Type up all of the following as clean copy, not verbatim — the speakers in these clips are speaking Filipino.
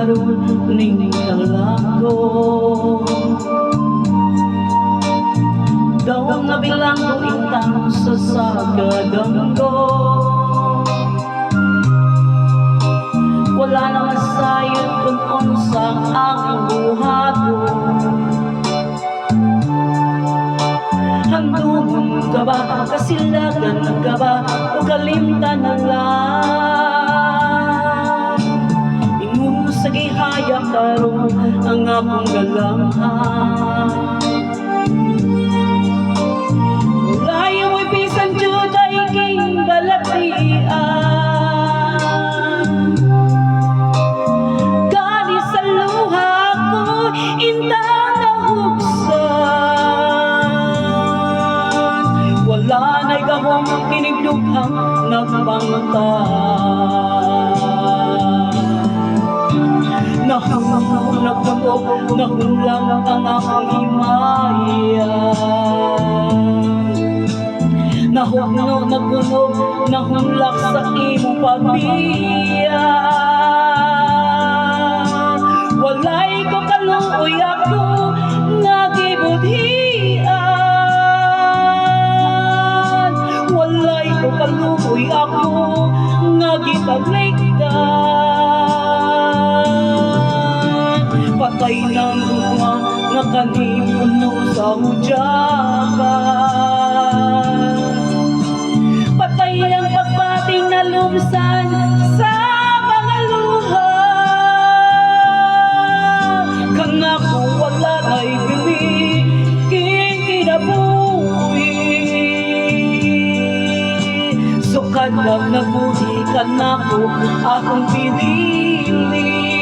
karon ning kalako. Daw nga bilang ko intang sa sagadanggo. Wala na masayod kung unsang ang buhato. Handumon ka ba, kasilagan ka ba, o kalimtan na lang. Ingon sa gihaya karon ang akong galamhan. Layo mo'y bisan jud ay king balatian. Gani sa luha ko intang nahugsan. Wala na'y gahong kinigdughang nagbangutan. Nahulog, nahulang ang akong himayan. Nahugno, nagunog, nahulak sa imong pagbiyan. Walay ko kaluoy ako nagibudhian. Walay ko kaluoy ako nagitaglikdan. Patay ng bunga nga kanipuno sa hudyakan. Patay ang pagbating na lumsan sa mga luha. Kang ako wala na'y bili, king kinabuhi. Sukad lang nabuhi ka na ko akong pinili.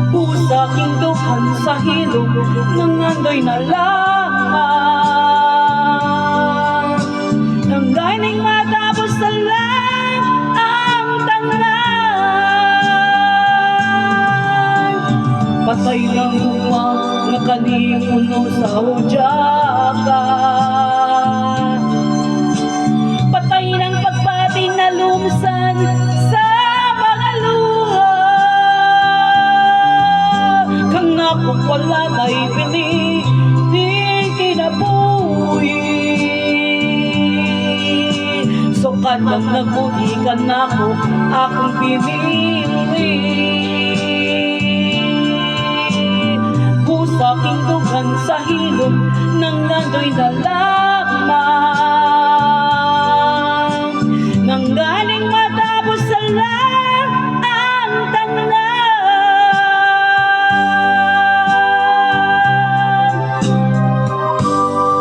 Pusa king dukhan sa hilong nangandoy na langan. Nang gaining matapos na lang ang tanan. Patay lang bunga nga kanipuno sa hudyakan. Patay ng pagbating na lumsan sa mga luha. Kang ako wala na'y bili, di kinabuhi. Sukad lang nabuhi ka na ko akong pinili. Pusa king dughan sa hilom nang nandoy na lang.